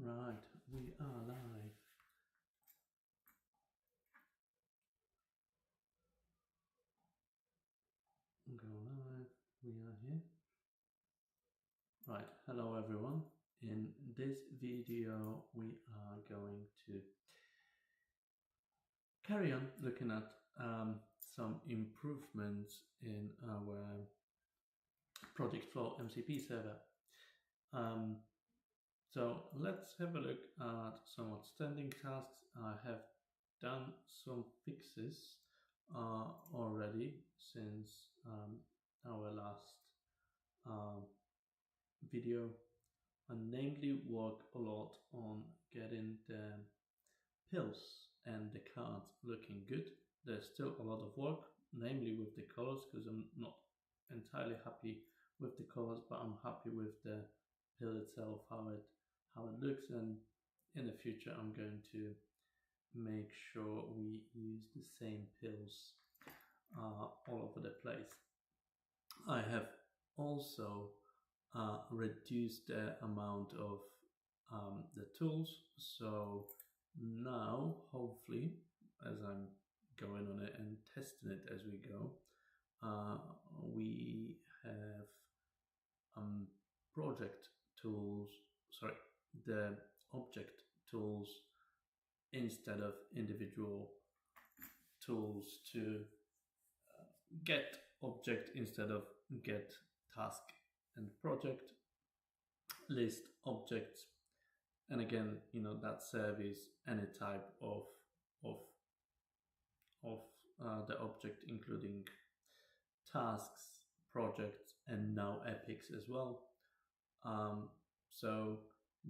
Right, we are live. Go live, we are here. Right, hello everyone. In this video we are going to carry on looking at some improvements in our project flow MCP server. So let's have a look at some outstanding tasks. I have done some fixes already since our last video, and namely work a lot on getting the pills and the cards looking good. There's still a lot of work, namely with the colors, because I'm not entirely happy with the colors, but I'm happy with the pill itself, how it looks, and in the future I'm going to make sure we use the same pills all over the place. I have also reduced the amount of the tools, so now hopefully, as I'm going on it and testing it as we go, we have project tools, sorry, the object tools instead of individual tools to get object instead of get task and project, list objects, and again, that service any type of the object, including tasks, projects, and now epics as well. So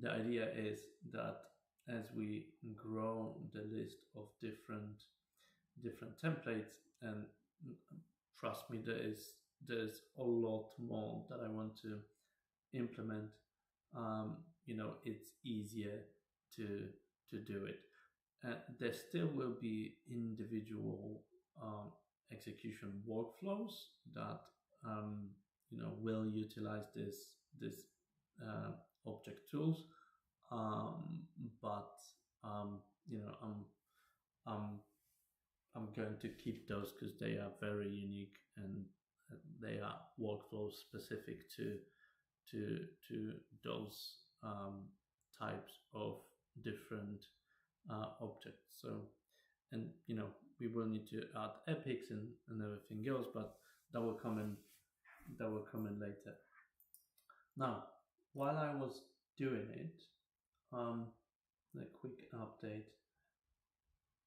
the idea is that as we grow the list of different templates, and trust me, there's a lot more that I want to implement. It's easier to do it. There still will be individual execution workflows that will utilize this object tools, but I'm going to keep those because they are very unique and they are workflows specific to those types of different objects. So, and we will need to add epics and everything else, but that will come in later. Now, while I was doing it, a quick update.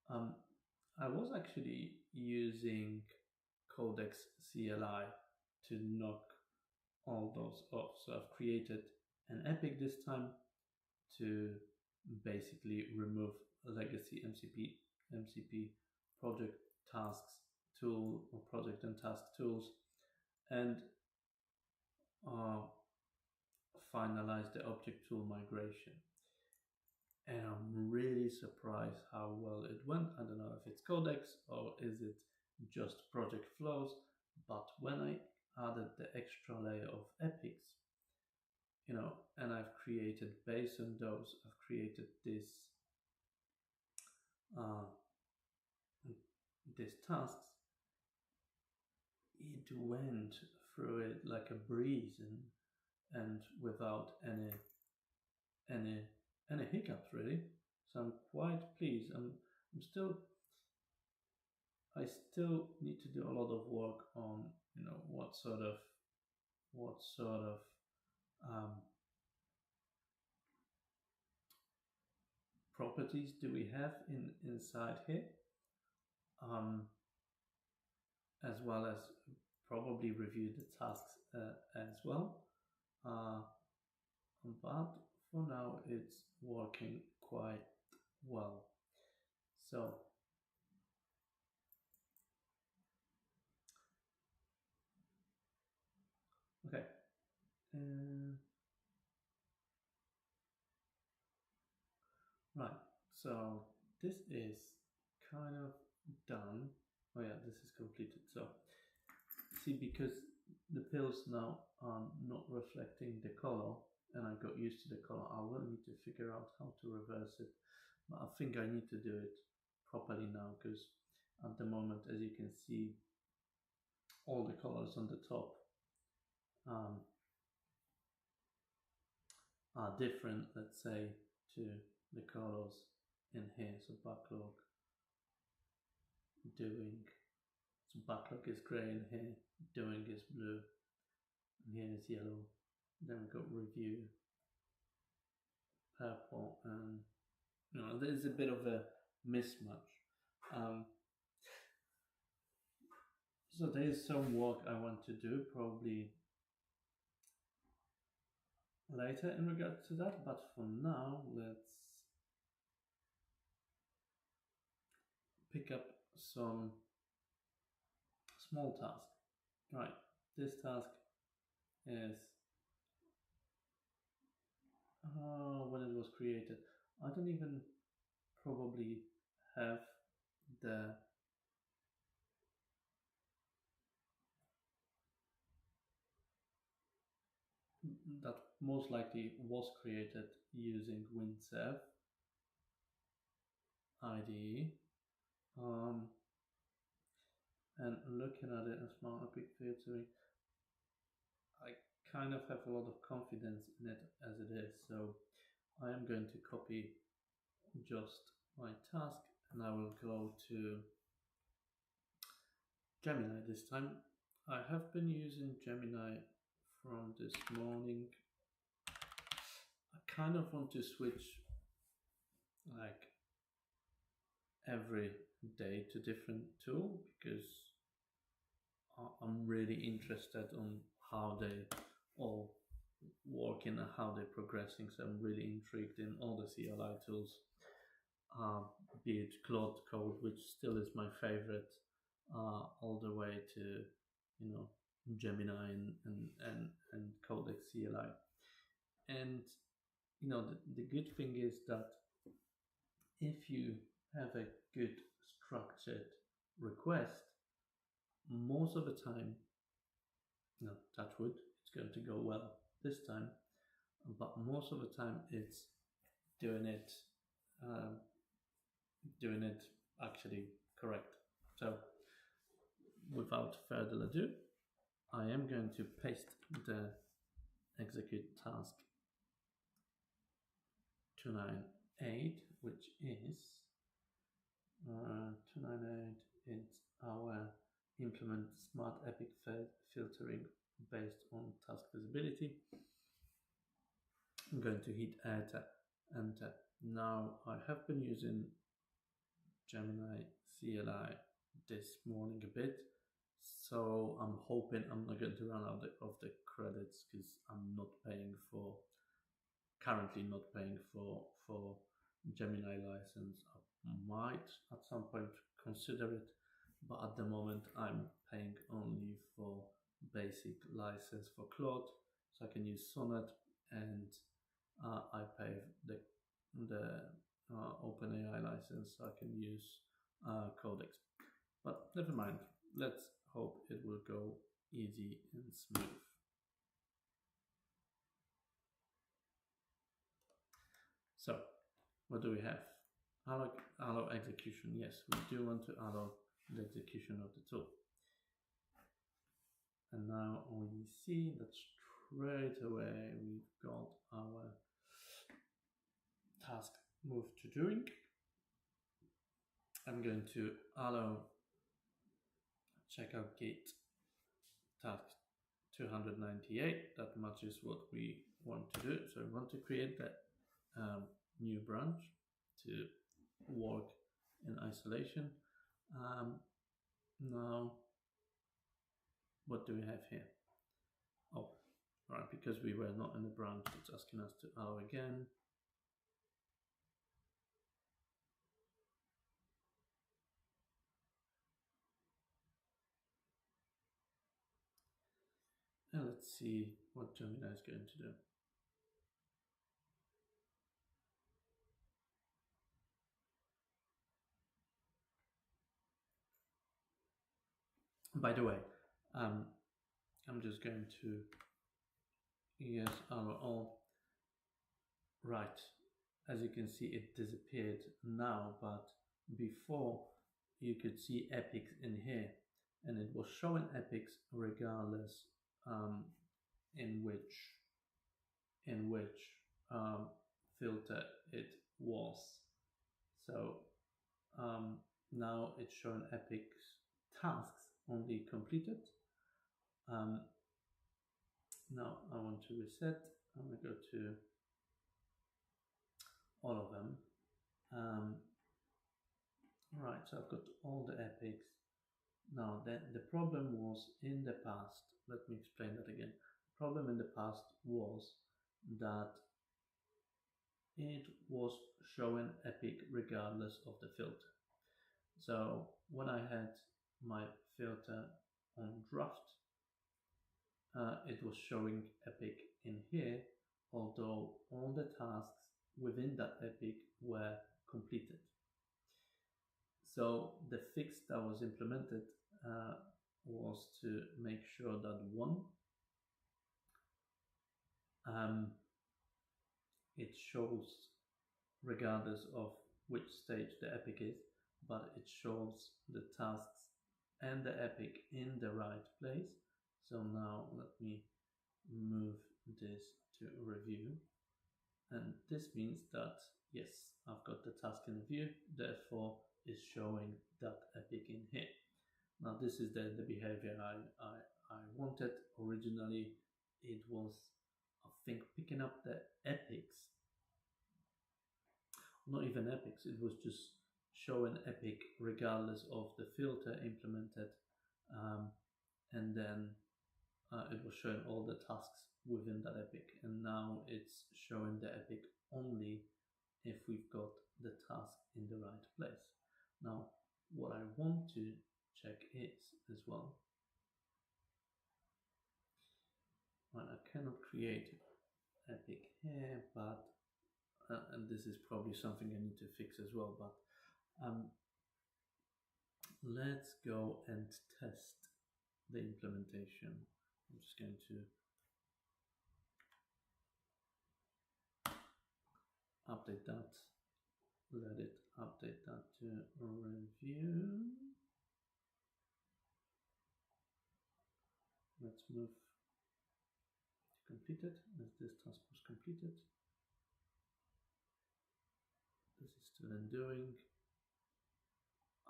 I was actually using Codex CLI to knock all those off. So I've created an epic this time to basically remove legacy MCP project tasks tool or project and task tools, and finalize the object tool migration. And I'm really surprised how well it went. I don't know if it's Codex or is it just project flows, but when I added the extra layer of epics, and I've created, based on those, I've created this tasks, it went through it like a breeze and without any hiccups really. So I'm quite pleased. I still need to do a lot of work on what sort of properties do we have inside here, as well as probably review the tasks as well. But for now it's working quite well. So okay, right, so this is kind of done. Oh yeah, this is completed. So see, because the pills now are not reflecting the color and I got used to the color. I will need to figure out how to reverse it, but I think I need to do it properly now, because at the moment, as you can see, all the colors on the top are different, let's say, to the colors in here. So backlog doing, so backlog is grey in here, doing is blue, and here is yellow. Then we've got review purple, and there's a bit of a mismatch. So there's some work I want to do, probably later in regard to that, but for now, let's pick up some small task. Right, this task is when it was created. I don't even probably have the that most likely was created using WinServe IDE. And looking at it and smart epic filtering, I kind of have a lot of confidence in it as it is. So I am going to copy just my task, and I will go to Gemini this time. I have been using Gemini from this morning. I kind of want to switch like every day to different tool, because I'm really interested on how they all work and how they're progressing. So I'm really intrigued in all the CLI tools, be it Claude Code, which still is my favorite, all the way to Gemini and Codex CLI. And the good thing is that if you have a good structured request, most of the time, touch wood, it's going to go well this time, but most of the time it's doing it actually correct. So without further ado, I am going to paste the execute task 298, which is 298. It's our implement smart epic filtering based on task visibility. I'm going to hit enter. Now I have been using Gemini CLI this morning a bit, so I'm hoping I'm not going to run out of the credits, because I'm currently not paying for Gemini license. I might at some point consider it, but at the moment I'm paying only for basic license for Claude, so I can use Sonnet, and I pay the OpenAI license, so I can use Codex. But never mind, let's hope it will go easy and smooth. So what do we have? Allow execution. Yes, we do want to allow the execution of the tool. And now we see that straight away we've got our task moved to doing. I'm going to allow checkout gate task 298. That matches what we want to do. So we want to create that new branch to work in isolation. Now, what do we have here? Oh, right, because we were not in the branch, it's asking us to allow again. And let's see what Gemini is going to do. By the way, I'm just going to yes allow all. Right, as you can see, it disappeared now, but before you could see epics in here, and it was showing epics regardless um, in which um, filter it was. So now it's showing epics tasks only completed. Um, Now I want to reset. I'm going to go to all of them. Right, so I've got all the epics. Now the problem was in the past. Let me explain that again. The problem in the past was that it was showing epic regardless of the filter. So when I had my filter on draft, it was showing epic in here, although all the tasks within that epic were completed. So the fix that was implemented was to make sure that one, it shows regardless of which stage the epic is, but it shows the tasks and the epic in the right place. So now let me move this to review. And this means that, yes, I've got the task in view, therefore is showing that epic in here. Now this is the behavior I wanted. Originally it was, I think, picking up the epics, not even epics, it was just showing epic regardless of the filter implemented, and then it was showing all the tasks within that epic, and now it's showing the epic only if we've got the task in the right place. Now what I want to check is as well, well, I cannot create epic here, but and this is probably something I need to fix as well, but let's go and test the implementation. I'm just going to update that, let it update that to review. Let's move to completed, as this task was completed. This is still undoing.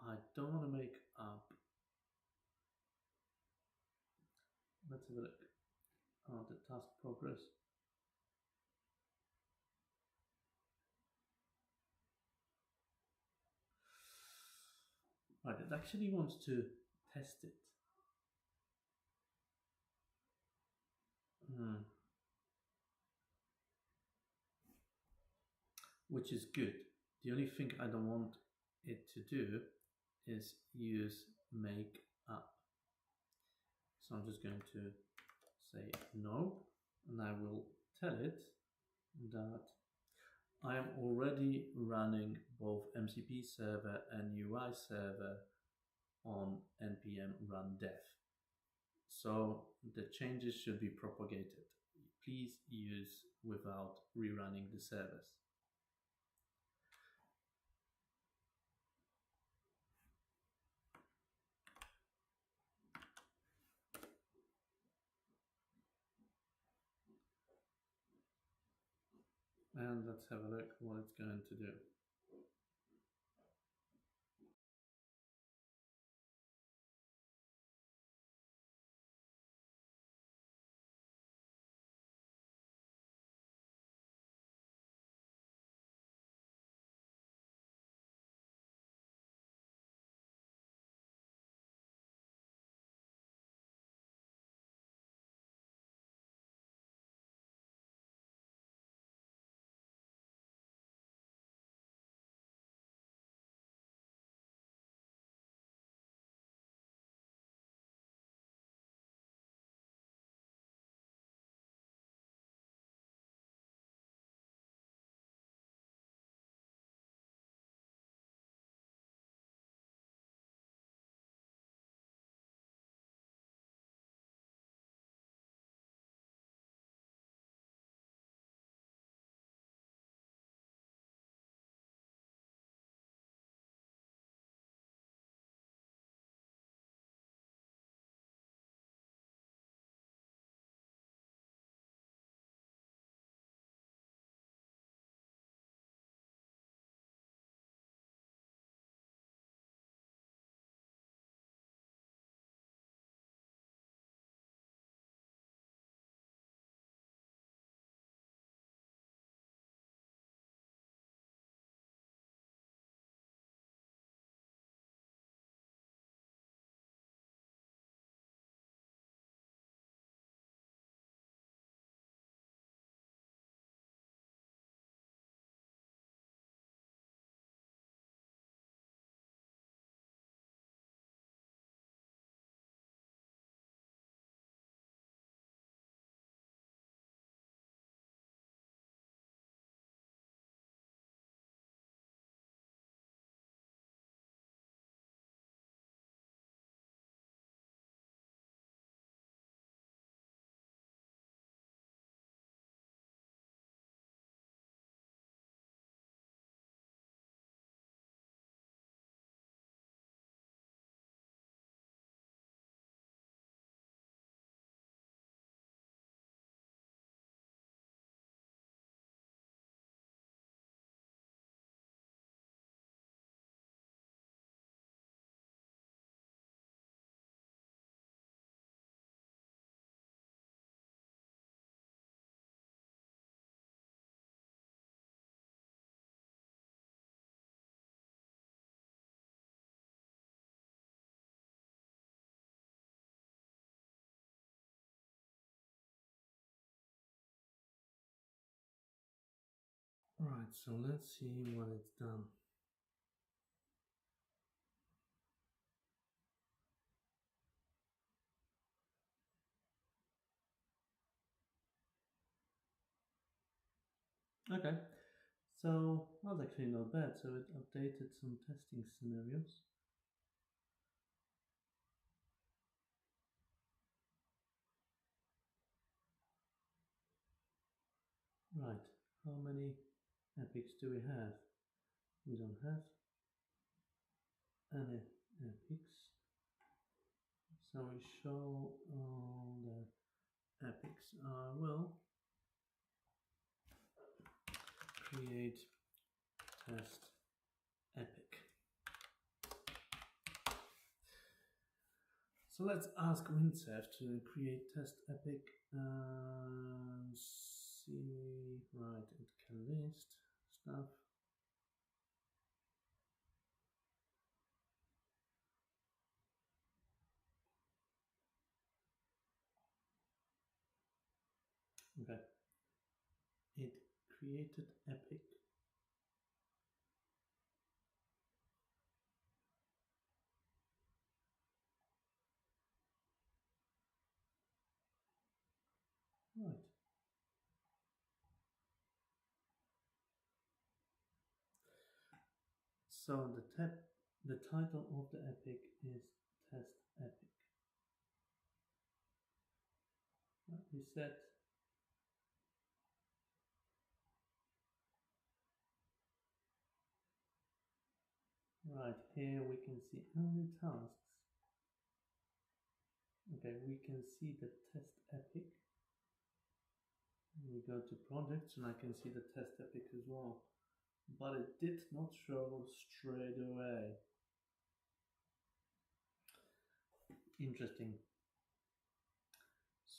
I don't want to make up. Let's have a look. The task progress. Right, it actually wants to test it. Which is good. The only thing I don't want it to do is use make up. So I'm just going to say no, and I will tell it that I am already running both MCP server and UI server on npm run dev. So the changes should be propagated. Please use without rerunning the servers. And let's have a look what it's going to do. Right, so let's see what it's done. Okay, so that's actually not bad. So it updated some testing scenarios. Right, how many epics do we have? We don't have any epics. So we show all the epics. I will create test epic. So let's ask Windsurf to create test epic and see, right, it can list stuff. Okay, it created epic. Right. So the title of the epic is test epic. We set right here we can see only tasks. Okay, we can see the test epic. We go to projects and I can see the test epic as well, but it did not show straight away. Interesting.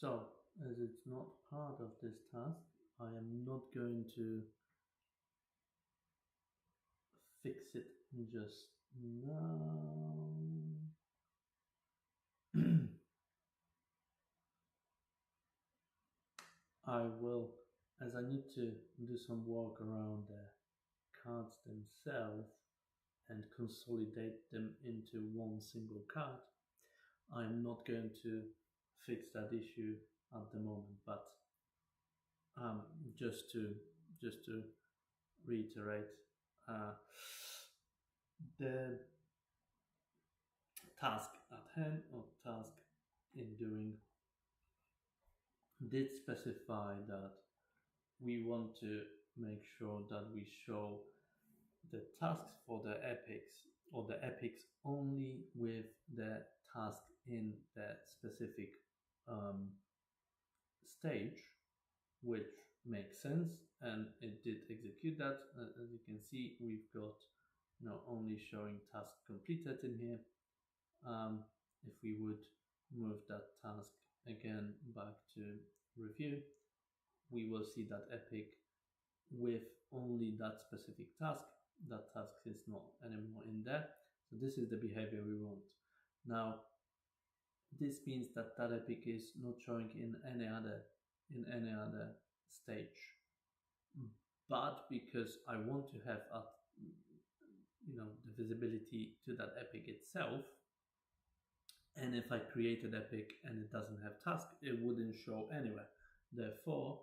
So as it's not part of this task, I am not going to fix it just now. I will, as I need to do some work around the cards themselves and consolidate them into one single card. I'm not going to fix that issue at the moment, but um, just to reiterate, the task at hand or task in doing did specify that we want to make sure that we show the tasks for the epics or the epics only with the task in the specific stage, which makes sense, and it did execute that. As you can see, we've got only showing task completed in here. If we would move that task again back to review, we will see that epic with only that specific task. That task is not anymore in there. So this is the behavior we want. Now, this means that that epic is not showing in any other stage. But because I want to have the visibility to that epic itself, and if I create an epic and it doesn't have task, it wouldn't show anywhere. Therefore,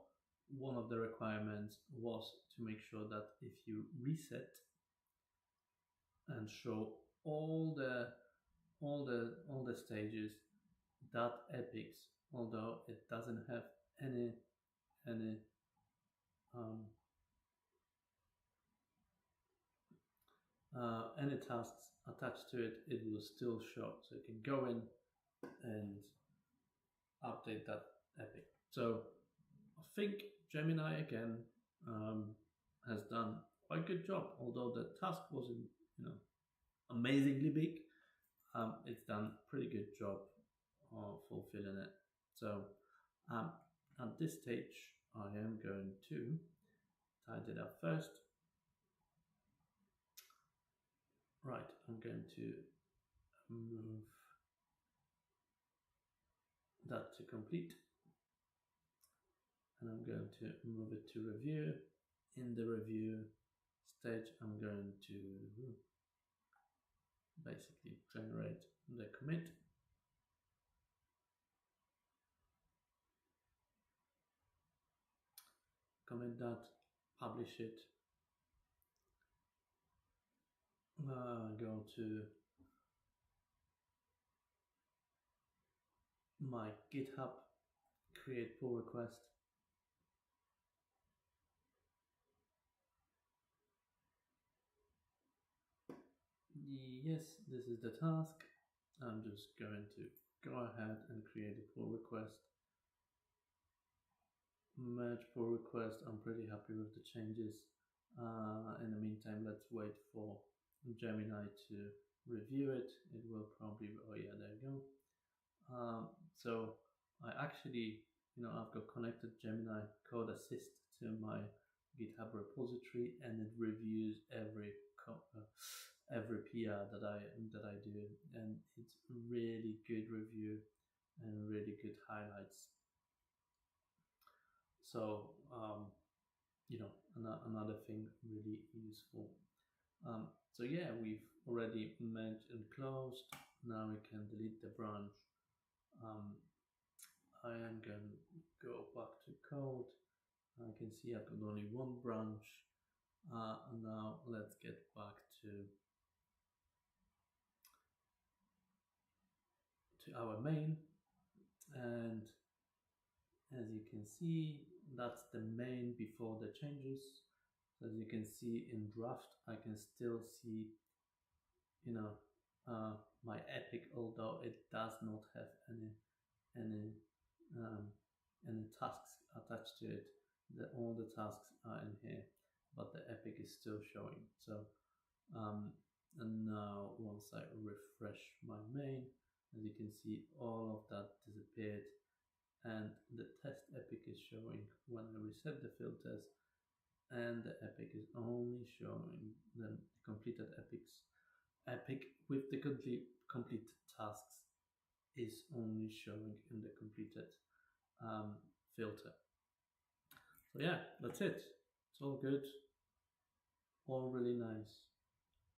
one of the requirements was to make sure that if you reset and show all the stages, that epics, although it doesn't have any any tasks attached to it, it will still show. So you can go in and update that epic. So I think Gemini again has done quite a good job, although the task wasn't amazingly big. It's done a pretty good job of fulfilling it. So at this stage, I am going to tidy it up first. Right, I'm going to move that to complete, and I'm going to move it to review. in the review stage, I'm going to basically generate the commit. Commit that, publish it, go to my GitHub, create pull request. Yes, this is the task. I'm just going to go ahead and create a pull request. Merge pull request. I'm pretty happy with the changes. In the meantime, let's wait for Gemini to review it. It will probably, oh yeah, there you go. So I actually, I've got connected Gemini Code Assist to my GitHub repository, and it reviews every PR that I do, and it's really good review and really good highlights. So another thing really useful. So yeah, we've already merged and closed. Now we can delete the branch. I am going to go back to code. I can see I've got only one branch. Now let's get back to our main, and as you can see, that's the main before the changes. So as you can see in draft, I can still see my epic, although it does not have any tasks attached to it. All the tasks are in here, but the epic is still showing. So and now once I refresh my main, as you can see, all of that disappeared, and the test epic is showing when I reset the filters, and the epic is only showing the completed epic with the complete tasks is only showing in the completed filter. So yeah, that's it. It's all good, all really nice.